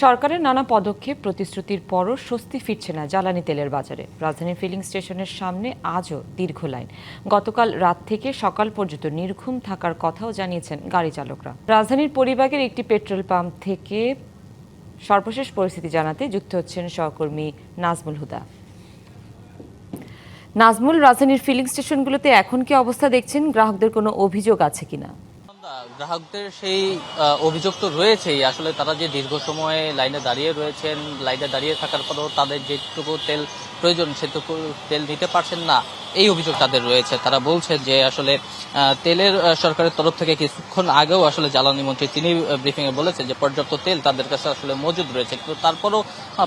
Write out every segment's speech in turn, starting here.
সরকারের নানা পদক্ষেপ প্রতিশ্রুতির পরও স্বস্তি ফিরছে না জ্বালানি তেলের বাজারে। রাজধানীর ফিলিং স্টেশনের সামনে আজও দীর্ঘ লাইন। গতকাল রাত থেকে সকাল পর্যন্ত নির্ঘুম থাকার কথাও জানিয়েছেন গাড়ি চালকরা। রাজধানীর পরিবাগের একটি পেট্রোল পাম্প থেকে সর্বশেষ পরিস্থিতি জানাতে যুক্ত হচ্ছেন সহকর্মী নাজমুল হুদা। নাজমুল, রাজধানীর ফিলিং স্টেশনগুলোতে এখন কি অবস্থা দেখছেন? গ্রাহকদের কোনো অভিযোগ আছে কিনা? গ্রাহকদের সেই অভিযোগ তো রয়েছেই। আসলে তারা যে দীর্ঘ সময়ে লাইনে দাঁড়িয়ে রয়েছেন, লাইনে দাঁড়িয়ে থাকার পরেও তাদের যেটুকু তেল প্রয়োজন সেটুকু তেল দিতে পারছেন না, এই অভিযোগ তাদের রয়েছে। তারা বলছেন যে আসলে তেলের সরকারের তরফ থেকে কিছুক্ষণ আগেও আসলে জ্বালানি মন্ত্রী তিনি ব্রিফিংয়ে বলেছেন যে পর্যাপ্ত তেল তাদের কাছে আসলে মজুদ রয়েছে, কিন্তু তারপরও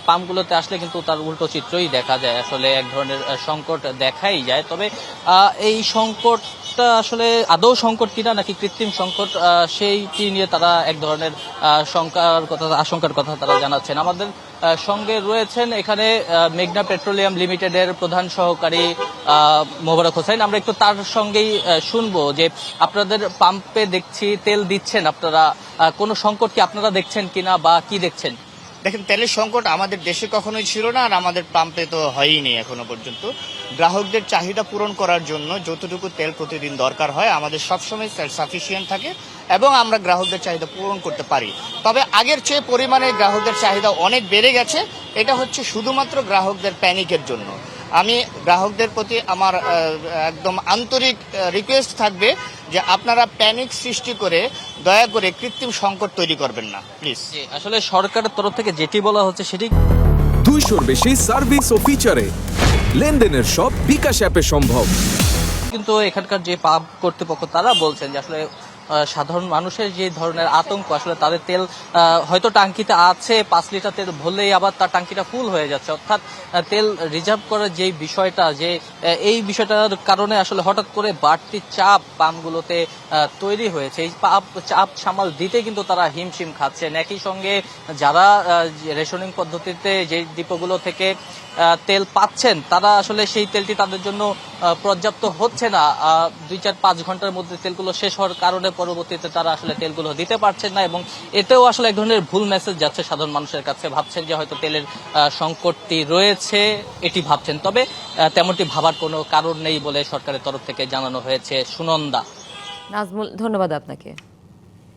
পাম্পগুলোতে আসলে কিন্তু তার উল্টো চিত্রই দেখা যায়। আসলে এক ধরনের সংকট দেখাই যায়। তবে এই সংকট আসলে আদৌ সংকট কিনা নাকি কৃত্রিম সংকট, সেইটি নিয়ে তারা এক ধরনের আশঙ্কার কথা তারা জানাচ্ছেন। আমাদের সঙ্গে রয়েছেন এখানে মেঘনা পেট্রোলিয়াম লিমিটেডের প্রধান সহকারী মোবারক হোসেন। আমরা একটু তার সঙ্গেই শুনবো যে আপনাদের পাম্পে দেখছি তেল দিচ্ছেন আপনারা, কোনো সংকট কি আপনারা দেখছেন কিনা বা কি দেখছেন? দেখেন, তেলের সংকট আমাদের দেশে কখনোই ছিল না, আর আমাদের পাম্পে তো হয়নি এখনো পর্যন্ত। গ্রাহকদের চাহিদা পূরণ করার জন্য যতটুকু তেল প্রতিদিন দরকার হয় আমাদের সবসময় সেলফ সাফিসিয়েন্ট থাকে এবং আমরা গ্রাহকদের চাহিদা পূরণ করতে পারি। তবে আগের চেয়ে পরিমাণে গ্রাহকদের চাহিদা অনেক বেড়ে গেছে। এটা হচ্ছে শুধুমাত্র গ্রাহকদের প্যানিকের জন্য। আমি গ্রাহকদের প্রতি আমার একদম আন্তরিক রিকোয়েস্ট থাকবে যে আপনারা প্যানিক সৃষ্টি করে দয়া করে কৃত্রিম সংকট তৈরি করবেন না, প্লিজ। আসলে সরকারের তরফ থেকে যেটি বলা হচ্ছে সেটি 200-র বেশি সার্ভিস ও ফিচারে লেনদেনের সব বিকাশ অ্যাপে সম্ভব। কিন্তু এখানকার যে পাম্প কর্তৃপক্ষ তারা বলছেন যে আসলে সাধারণ মানুষের যে ধরনের আতঙ্ক, আসলে তাদের তেল হয়তো টাঙ্কিতে আছে, 5 লিটার তেল ভরলেই আবার তার টাঙ্কিটা ফুল হয়ে যাচ্ছে। অর্থাৎ তেল রিজার্ভ করার যে বিষয়টা, যে এই বিষয়টার কারণে আসলে হঠাৎ করে বাড়তি চাপ পাম্পগুলোতে তৈরি হয়েছে। এই চাপ সামাল দিতে কিন্তু তারা হিমশিম খাচ্ছেন। একই সঙ্গে যারা রেশনিং পদ্ধতিতে যে ডিপোগুলো থেকে তেল পাচ্ছেন তারা আসলে সেই তেলটি তাদের জন্য পর্যাপ্ত হচ্ছে না। 2-4-5 ঘন্টার মধ্যে তেলগুলো শেষ হওয়ার কারণে পরবর্তীতে তারা আসলে তেলগুলো দিতে পারছেন না, এবং এতেও আসলে এক ধরনের ভুল মেসেজ যাচ্ছে সাধারণ মানুষের কাছে। ভাবছেন যে হয়তো তেলের সংকটটি রয়েছে, এটি ভাবছেন। তবে তেমনটি ভাবার কোনো কারণ নেই বলে সরকারের তরফ থেকে জানানো হয়েছে। সুনন্দা। নাজমুল, ধন্যবাদ আপনাকে।